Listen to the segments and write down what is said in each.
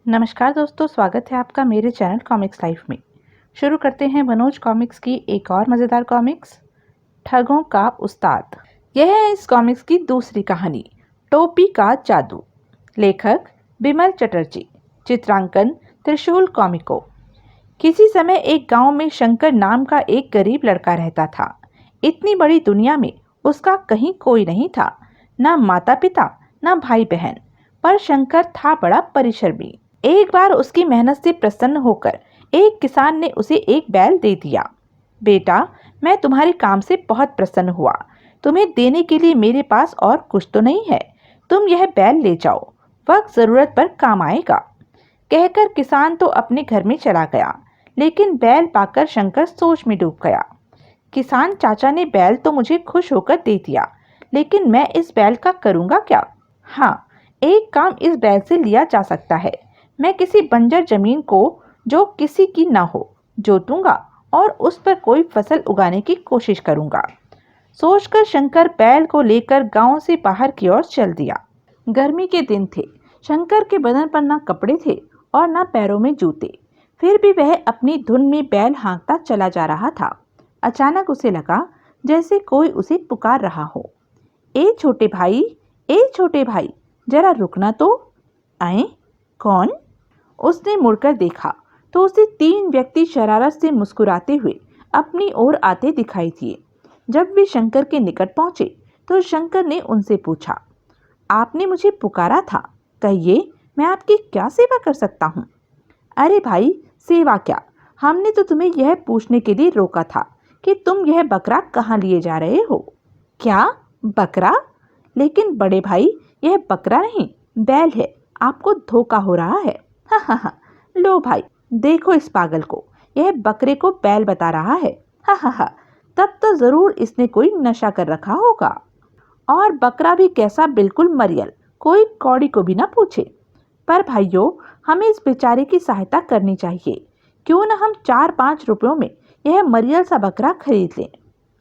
नमस्कार दोस्तों, स्वागत है आपका मेरे चैनल कॉमिक्स लाइफ में। शुरू करते हैं मनोज कॉमिक्स की एक और मज़ेदार कॉमिक्स, ठगों का उस्ताद। यह है इस कॉमिक्स की दूसरी कहानी, टोपी का जादू। लेखक बिमल चटर्जी, चित्रांकन त्रिशूल कॉमिको। किसी समय एक गांव में शंकर नाम का एक गरीब लड़का रहता था। इतनी बड़ी दुनिया में उसका कहीं कोई नहीं था, ना माता पिता ना भाई बहन, पर शंकर था बड़ा परिश्रमी। एक बार उसकी मेहनत से प्रसन्न होकर एक किसान ने उसे एक बैल दे दिया। बेटा, मैं तुम्हारे काम से बहुत प्रसन्न हुआ। तुम्हें देने के लिए मेरे पास और कुछ तो नहीं है। तुम यह बैल ले जाओ, वक्त जरूरत पर काम आएगा। कहकर किसान तो अपने घर में चला गया, लेकिन बैल पाकर शंकर सोच में डूब गया। किसान चाचा ने बैल तो मुझे खुश होकर दे दिया, लेकिन मैं इस बैल का करूँगा क्या? हाँ, एक काम इस बैल से लिया जा सकता है। मैं किसी बंजर जमीन को जो किसी की ना हो जोतूंगा और उस पर कोई फसल उगाने की कोशिश करूंगा। सोचकर शंकर बैल को लेकर गांव से बाहर की ओर चल दिया। गर्मी के दिन थे। शंकर के बदन पर ना कपड़े थे और ना पैरों में जूते। फिर भी वह अपनी धुन में बैल हाँकता चला जा रहा था। अचानक उसे लगा जैसे कोई उसे पुकार रहा हो। ए छोटे भाई, ए छोटे भाई, जरा रुकना तो। आए? कौन? उसने मुड़कर देखा तो उसे 3 व्यक्ति शरारत से मुस्कुराते हुए अपनी ओर आते दिखाई दिए। जब वे शंकर के निकट पहुंचे तो शंकर ने उनसे पूछा, आपने मुझे पुकारा था, कहिए मैं आपकी क्या सेवा कर सकता हूँ? अरे भाई, सेवा क्या, हमने तो तुम्हें यह पूछने के लिए रोका था कि तुम यह बकरा कहाँ लिए जा रहे हो। क्या बकरा? लेकिन बड़े भाई, यह बकरा नहीं बैल है, आपको धोखा हो रहा है। हा हा हा, लो भाई, देखो इस पागल को, यह बकरे को बैल बता रहा है। हा हा हा, तब तो जरूर इसने कोई नशा कर रखा होगा। और बकरा भी कैसा, बिल्कुल मरियल, कोई कौड़ी को भी ना पूछे। पर भाइयों, हमें इस बेचारे की सहायता करनी चाहिए। क्यों न हम 4-5 रुपयों में यह मरियल सा बकरा खरीद लें।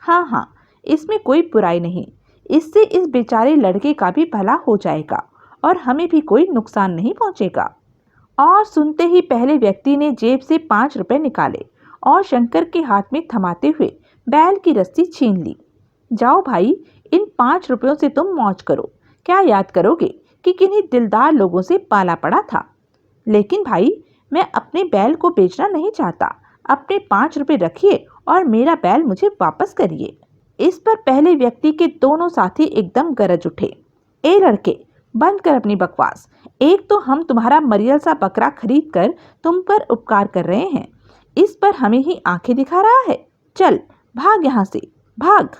हाँ हाँ, इसमें कोई बुराई नहीं। इससे इस बेचारे लड़के का भी भला हो जाएगा और हमें भी कोई नुकसान नहीं पहुंचेगा। और सुनते ही पहले व्यक्ति ने जेब से 5 रुपए निकाले और शंकर के हाथ में थमाते हुए बैल की रस्सी छीन ली। जाओ भाई, इन 5 रुपयों से तुम मौज करो। क्या याद करोगे कि किन्हीं दिलदार लोगों से पाला पड़ा था। लेकिन भाई, मैं अपने बैल को बेचना नहीं चाहता। अपने 5 रुपए रखिए और मेरा बैल मुझे वापस करिए। इस पर पहले व्यक्ति के दोनों साथी एकदम गरज उठे। ए लड़के, बंद कर अपनी बकवास। एक तो हम तुम्हारा मरियल सा बकरा खरीद कर तुम पर उपकार कर रहे हैं, इस पर हमें ही आंखें दिखा रहा है। चल भाग यहाँ से, भाग।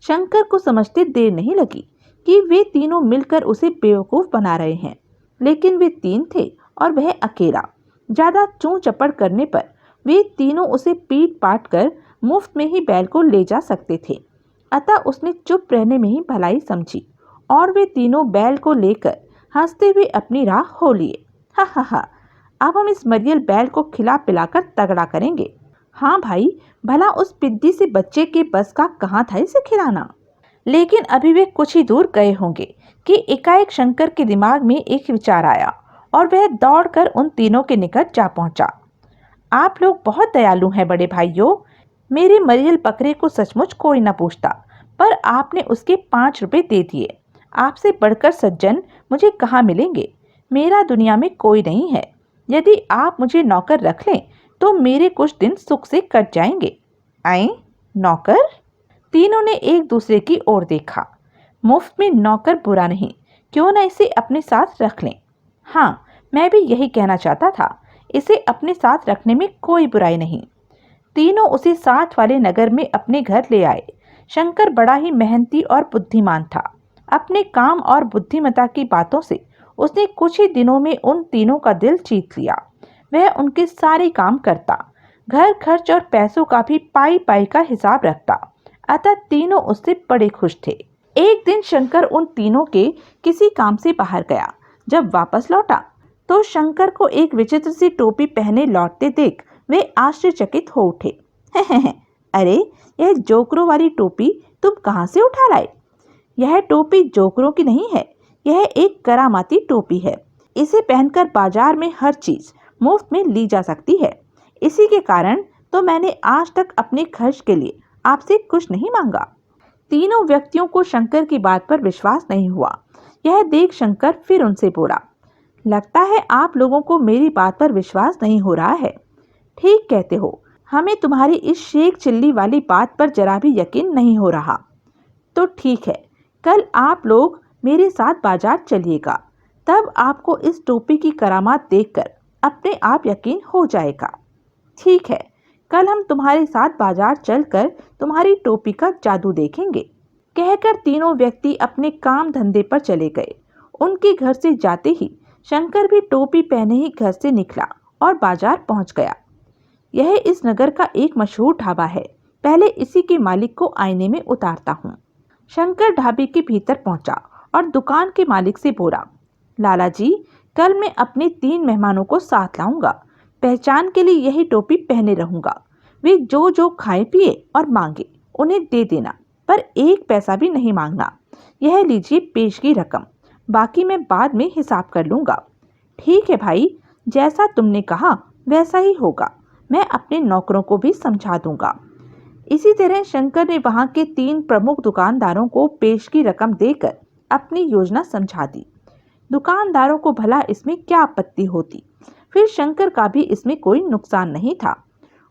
शंकर को समझते देर नहीं लगी कि वे तीनों मिलकर उसे बेवकूफ बना रहे हैं, लेकिन वे 3 थे और वह अकेला। ज्यादा चूं चपड़ करने पर वे तीनों उसे पीट पाट कर मुफ्त में ही बैल को ले जा सकते थे। अतः उसने चुप रहने में ही भलाई समझी और वे तीनों बैल को लेकर हंसते हुए अपनी राह हो लिए। हा हा हा, अब हम इस मरियल बैल को खिला पिलाकर तगड़ा करेंगे। हाँ भाई, भला उस पिद्दी से बच्चे के बस का कहाँ था इसे खिलाना। लेकिन अभी वे कुछ ही दूर गए होंगे कि एकाएक शंकर के दिमाग में एक विचार आया और वह दौड़कर उन तीनों के निकट जा पहुंचा। आप लोग बहुत दयालु हैं बड़े भाइयों। मेरे मरियल बकरे को सचमुच कोई न पूछता, पर आपने उसके 5 रुपए दे दिए। आपसे बढ़कर सज्जन मुझे कहाँ मिलेंगे। मेरा दुनिया में कोई नहीं है। यदि आप मुझे नौकर रख लें तो मेरे कुछ दिन सुख से कट जाएंगे। आए? नौकर? तीनों ने एक दूसरे की ओर देखा। मुफ्त में नौकर बुरा नहीं, क्यों न इसे अपने साथ रख लें। हाँ, मैं भी यही कहना चाहता था। इसे अपने साथ रखने में कोई बुराई नहीं। तीनों उसे साथ वाले नगर में अपने घर ले आए। शंकर बड़ा ही मेहनती और बुद्धिमान था। अपने काम और बुद्धिमत्ता की बातों से उसने कुछ ही दिनों में उन तीनों का दिल जीत लिया। वह उनके सारे काम करता, घर खर्च और पैसों का भी पाई पाई का हिसाब रखता। अतः तीनों उससे बड़े खुश थे। एक दिन शंकर उन तीनों के किसी काम से बाहर गया। जब वापस लौटा तो शंकर को एक विचित्र सी टोपी पहने लौटते देख वे आश्चर्यचकित हो उठे। अरे, यह जोकरों वाली टोपी तुम कहाँ से उठा लाए? यह टोपी जोकरों की नहीं है, यह एक करामाती टोपी है। इसे पहनकर बाजार में हर चीज मुफ्त में ली जा सकती है। इसी के कारण तो मैंने आज तक अपने खर्च के लिए आपसे कुछ नहीं मांगा। तीनों व्यक्तियों को शंकर की बात पर विश्वास नहीं हुआ। यह देख शंकर फिर उनसे बोला, लगता है आप लोगों को मेरी बात पर विश्वास नहीं हो रहा है। ठीक कहते हो, हमें तुम्हारी इस शेख चिल्ली वाली बात पर जरा भी यकीन नहीं हो रहा। तो ठीक है, कल आप लोग मेरे साथ बाजार चलिएगा, तब आपको इस टोपी की करामात देखकर अपने आप यकीन हो जाएगा। ठीक है, कल हम तुम्हारे साथ बाजार चलकर तुम्हारी टोपी का जादू देखेंगे। कहकर तीनों व्यक्ति अपने काम धंधे पर चले गए। उनके घर से जाते ही शंकर भी टोपी पहने ही घर से निकला और बाजार पहुंच गया। यह इस नगर का एक मशहूर ढाबा है, पहले इसी के मालिक को आईने में उतारता हूँ। शंकर ढाबे के भीतर पहुंचा और दुकान के मालिक से बोला, लाला जी, कल मैं अपने 3 मेहमानों को साथ लाऊंगा। पहचान के लिए यही टोपी पहने रहूंगा। वे जो जो खाए पिए और मांगे उन्हें दे देना, पर 1 पैसा भी नहीं मांगना। यह लीजिए पेशगी रकम, बाकी मैं बाद में हिसाब कर लूंगा। ठीक है भाई, जैसा तुमने कहा वैसा ही होगा। मैं अपने नौकरों को भी समझा दूंगा। इसी तरह शंकर ने वहां के 3 प्रमुख दुकानदारों को पेशगी रकम देकर अपनी योजना समझा दी। दुकानदारों को भला इसमें क्या आपत्ति होती। फिर शंकर का भी इसमें कोई नुकसान नहीं था।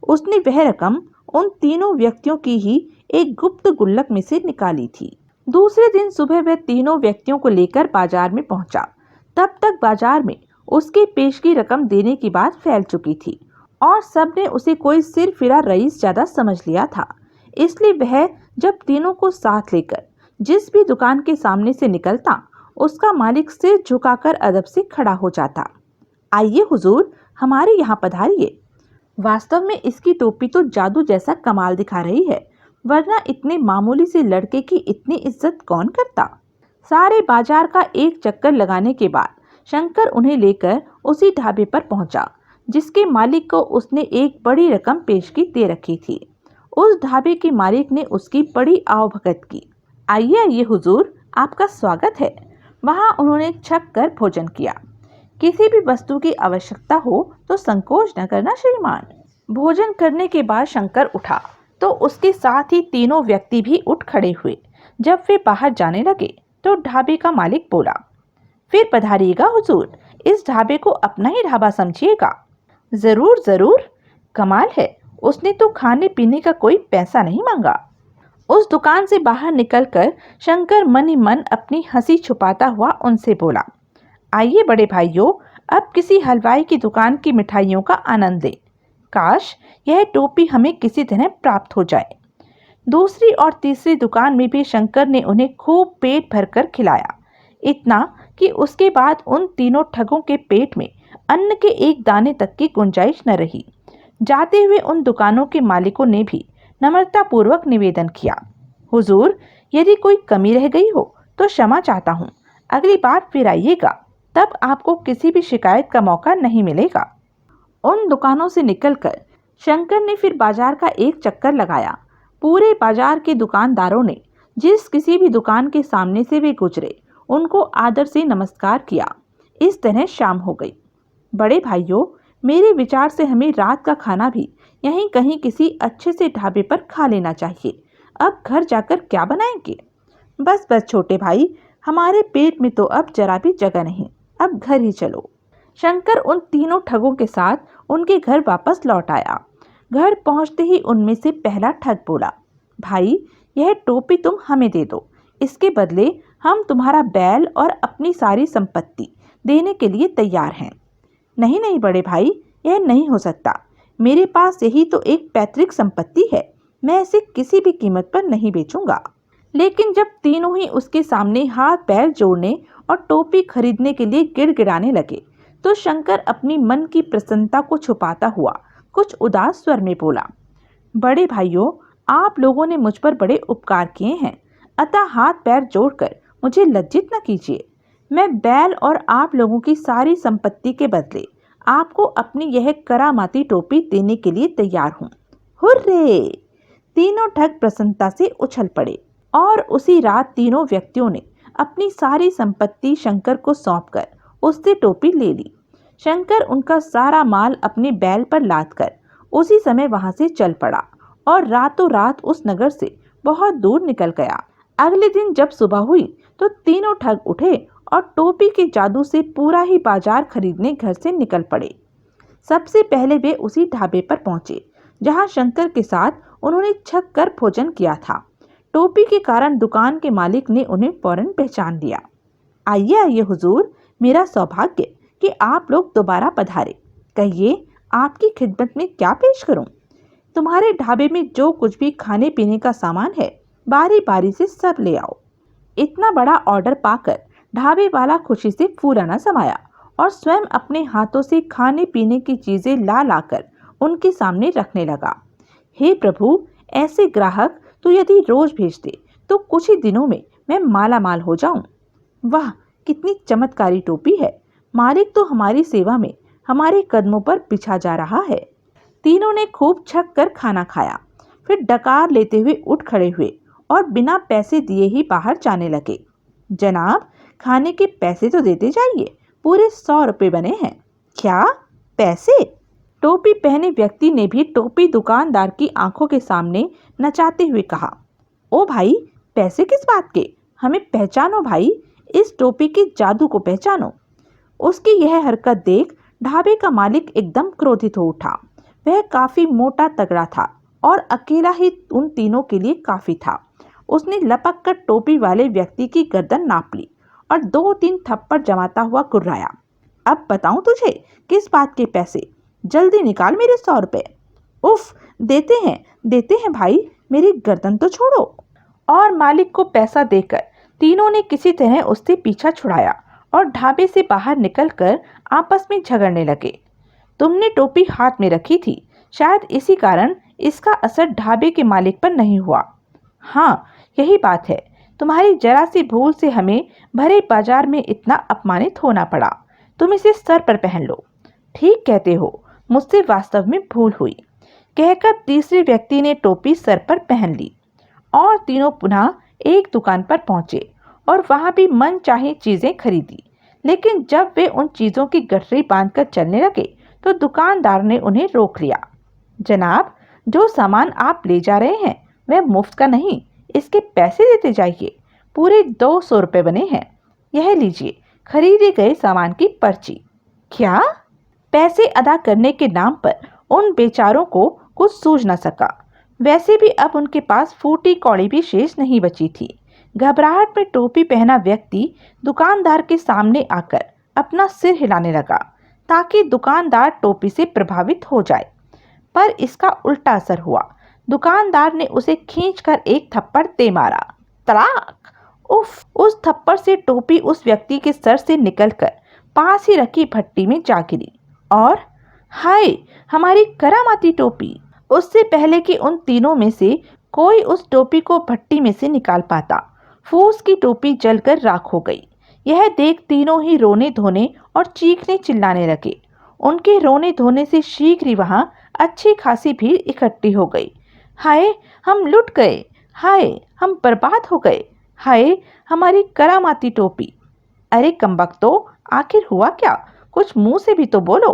उसने वह रकम उन तीनों व्यक्तियों की ही एक गुप्त गुल्लक में से निकाली थी। दूसरे दिन सुबह वह तीनों व्यक्तियों को लेकर बाजार में पहुंचा। तब तक बाजार में उसकी पेशगी रकम देने की बात फैल चुकी थी और सबने उसे कोई सिर फिरा रईस ज्यादा समझ लिया था। इसलिए वह जब तीनों को साथ लेकर जिस भी दुकान के सामने से निकलता, उसका मालिक सिर झुकाकर अदब से खड़ा हो जाता। आइए हुजूर, हमारे यहाँ पधारिए। वास्तव में इसकी टोपी तो जादू जैसा कमाल दिखा रही है, वरना इतने मामूली से लड़के की इतनी इज्जत कौन करता। सारे बाजार का एक चक्कर लगाने के बाद शंकर उन्हें लेकर उसी ढाबे पर पहुंचा जिसके मालिक को उसने एक बड़ी रकम पेशगी दे रखी थी। उस ढाबे के मालिक ने उसकी बड़ी आवभगत की। आइए आइए हुजूर, आपका स्वागत है। वहां उन्होंने छक कर भोजन किया। किसी भी वस्तु की आवश्यकता हो तो संकोच न करना श्रीमान। भोजन करने के बाद शंकर उठा तो उसके साथ ही तीनों व्यक्ति भी उठ खड़े हुए। जब वे बाहर जाने लगे तो ढाबे का मालिक बोला, फिर पधारिएगा हुजूर, इस ढाबे को अपना ही ढाबा समझिएगा। जरूर जरूर, कमाल है, उसने तो खाने पीने का कोई पैसा नहीं मांगा। उस दुकान से बाहर निकलकर शंकर मन ही मन अपनी हंसी छुपाता हुआ उनसे बोला, आइए बड़े भाइयों, अब किसी हलवाई की दुकान की मिठाइयों का आनंद लें। काश यह टोपी हमें किसी तरह प्राप्त हो जाए। दूसरी और तीसरी दुकान में भी शंकर ने उन्हें खूब पेट भरकर खिलाया, इतना कि उसके बाद उन तीनों ठगों के पेट में अन्न के एक दाने तक की गुंजाइश न रही। जाते हुए उन दुकानों के मालिकों ने भी नम्रतापूर्वक निवेदन किया, हुजूर, यदि कोई कमी रह गई हो तो क्षमा चाहता हूँ। अगली बार फिर आइएगा, तब आपको किसी भी शिकायत का मौका नहीं मिलेगा। उन दुकानों से निकलकर शंकर ने फिर बाजार का एक चक्कर लगाया। पूरे बाजार के दुकानदारों ने जिस किसी भी दुकान के सामने से वे गुजरे उनको आदर से नमस्कार किया। इस तरह शाम हो गई। बड़े भाइयों, मेरे विचार से हमें रात का खाना भी यहीं कहीं किसी अच्छे से ढाबे पर खा लेना चाहिए। अब घर जाकर क्या बनाएंगे? बस बस छोटे भाई, हमारे पेट में तो अब जरा भी जगह नहीं, अब घर ही चलो। शंकर उन तीनों ठगों के साथ उनके घर वापस लौट आया। घर पहुंचते ही उनमें से पहला ठग बोला, भाई, यह टोपी तुम हमें दे दो, इसके बदले हम तुम्हारा बैल और अपनी सारी संपत्ति देने के लिए तैयार हैं। नहीं नहीं बड़े भाई, यह नहीं हो सकता। मेरे पास यही तो एक पैतृक संपत्ति है, मैं इसे किसी भी कीमत पर नहीं बेचूंगा। लेकिन जब तीनों ही उसके सामने हाथ पैर जोड़ने और टोपी खरीदने के लिए गिड़गिड़ाने लगे तो शंकर अपनी मन की प्रसन्नता को छुपाता हुआ कुछ उदास स्वर में बोला, बड़े भाइयों, आप लोगों ने मुझ पर बड़े उपकार किए हैं, अतः हाथ पैर जोड़कर मुझे लज्जित न कीजिए। मैं बैल और आप लोगों की सारी संपत्ति के बदले आपको अपनी यह करामाती टोपी देने के लिए तैयार हूँ। हुर्रे! तीनों ठग प्रसन्नता से उछल पड़े और उसी रात तीनों व्यक्तियों ने अपनी सारी संपत्ति शंकर को सौंपकर उससे टोपी ले ली। शंकर उनका सारा माल अपने बैल पर लाद कर उसी समय वहां से चल पड़ा और रातों रात उस नगर से बहुत दूर निकल गया। अगले दिन जब सुबह हुई तो तीनों ठग उठे और टोपी के जादू से पूरा ही बाजार खरीदने घर से निकल पड़े। सबसे पहले वे उसी ढाबे पर पहुंचे जहां शंकर के साथ उन्होंने छक कर भोजन किया था। टोपी के कारण दुकान के मालिक ने उन्हें फौरन पहचान लिया। आइए आइए हुजूर, मेरा सौभाग्य कि आप लोग दोबारा पधारे। कहिए आपकी खिदमत में क्या पेश करूं? तुम्हारे ढाबे में जो कुछ भी खाने पीने का सामान है बारी बारी से सब ले आओ। इतना बड़ा ऑर्डर पाकर ढाबे वाला खुशी से फूला न समाया और स्वयं अपने हाथों से खाने पीने की चीजें ला लाकर उनके सामने रखने लगा। हे प्रभु, ऐसे ग्राहक तो यदि रोज भेज दे तो कुछ ही दिनों में मैं माला माल हो जाऊं। वाह, कितनी चमत्कारी टोपी है। मालिक तो हमारी सेवा में हमारे कदमों पर बिछा जा रहा है। तीनों ने खूब छक कर खाना खाया, फिर डकार लेते हुए उठ खड़े हुए और बिना पैसे दिए ही बाहर जाने लगे। जनाब, खाने के पैसे तो देते जाइए, पूरे 100 रुपए बने हैं। क्या पैसे? टोपी पहने व्यक्ति ने भी टोपी दुकानदार की आंखों के सामने नचाते हुए कहा। ओ भाई, पैसे किस बात के? हमें पहचानो भाई, इस टोपी के जादू को पहचानो। उसकी यह हरकत देख ढाबे का मालिक एकदम क्रोधित हो उठा। वह काफी मोटा तगड़ा था और अकेला ही उन तीनों के लिए काफी था। उसने लपक कर टोपी वाले व्यक्ति की गर्दन नाप ली और 2-3 थप्पड़ जमाता हुआ कुर्राया। अब बताऊं तुझे किस बात के पैसे? जल्दी निकाल मेरे 100 रुपए। उफ, देते हैं भाई, मेरी गर्दन तो छोड़ो। और मालिक को पैसा देकर तीनों ने किसी तरह उससे पीछा छुड़ाया और ढाबे से बाहर निकलकर आपस में झगड़ने लगे। तुमने टोपी हाथ में रखी थी, शायद इसी कारण इसका असर ढाबे के मालिक पर नहीं हुआ। हाँ, यही बात है। तुम्हारी जरा सी भूल से हमें भरे बाजार में इतना अपमानित होना पड़ा। तुम इसे सर पर पहन लो। ठीक कहते हो, मुझसे वास्तव में भूल हुई, कहकर तीसरे व्यक्ति ने टोपी सर पर पहन ली और तीनों पुनः एक दुकान पर पहुंचे और वहां भी मन चाहे चीजें खरीदी। लेकिन जब वे उन चीजों की गठरी बांधकर चलने लगे तो दुकानदार ने उन्हें रोक लिया। जनाब, जो सामान आप ले जा रहे हैं वह मुफ्त का नहीं, इसके पैसे देते जाइए। पूरे 200 रुपए बने हैं। यह लीजिए खरीदे गए सामान की पर्ची। क्या? पैसे अदा करने के नाम पर उन बेचारों को कुछ सूझ न सका। वैसे भी अब उनके पास फूटी कौड़ी भी शेष नहीं बची थी। घबराहट में टोपी पहना व्यक्ति दुकानदार के सामने आकर अपना सिर हिलाने लगा ताकि दुकानदार टोपी से प्रभावित हो जाए, पर इसका उल्टा असर हुआ। दुकानदार ने उसे खींचकर एक थप्पड़ दे मारा। तड़ाक! उफ! उस थप्पड़ से टोपी उस व्यक्ति के सर से निकलकर पास ही रखी भट्टी में जा गिरी और हाय, हमारी करामाती टोपी! उससे पहले कि उन तीनों में से कोई उस टोपी को भट्टी में से निकाल पाता, फूस की टोपी जलकर राख हो गई। यह देख तीनों ही रोने धोने और चीखने चिल्लाने लगे। उनके रोने धोने से शीघ्र ही वहां अच्छी खासी भीड़ इकट्ठी हो गई। हाय, हम लुट गए! हाय, हम बर्बाद हो गए! हाय, हमारी करामाती टोपी! अरे कमबख्तों, आखिर हुआ क्या? कुछ मुंह से भी तो बोलो।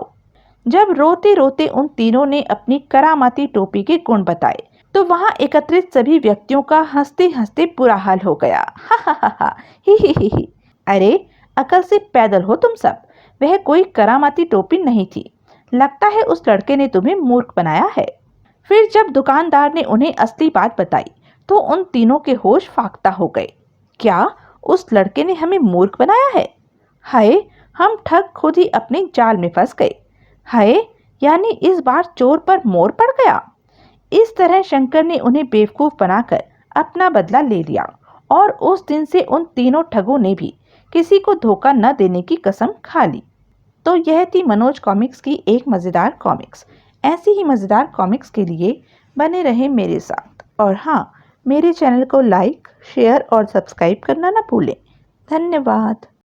जब रोते रोते उन तीनों ने अपनी करामाती टोपी के गुण बताए तो वहां एकत्रित सभी व्यक्तियों का हंसते हंसते बुरा हाल हो गया। हा हा हा हा, ही। अरे अकल से पैदल हो तुम सब। वह कोई करामाती टोपी नहीं थी। लगता है उस लड़के ने तुम्हें मूर्ख बनाया है। फिर जब दुकानदार ने उन्हें असली बात बताई तो उन तीनों के होश फाख्ता हो गए। क्या उस लड़के ने हमें मूर्ख बनाया है? हाय, हम ठग खुद ही अपने जाल में फंस गए। हाय, यानी इस बार चोर पर मोर पड़ गया। इस तरह शंकर ने उन्हें बेवकूफ बनाकर अपना बदला ले लिया और उस दिन से उन तीनों ठगों ने भी किसी को धोखा न देने की कसम खा ली। तो यह थी मनोज कॉमिक्स की एक मज़ेदार कॉमिक्स। ऐसी ही मज़ेदार कॉमिक्स के लिए बने रहें मेरे साथ और हाँ, मेरे चैनल को लाइक, शेयर और सब्सक्राइब करना ना भूलें। धन्यवाद।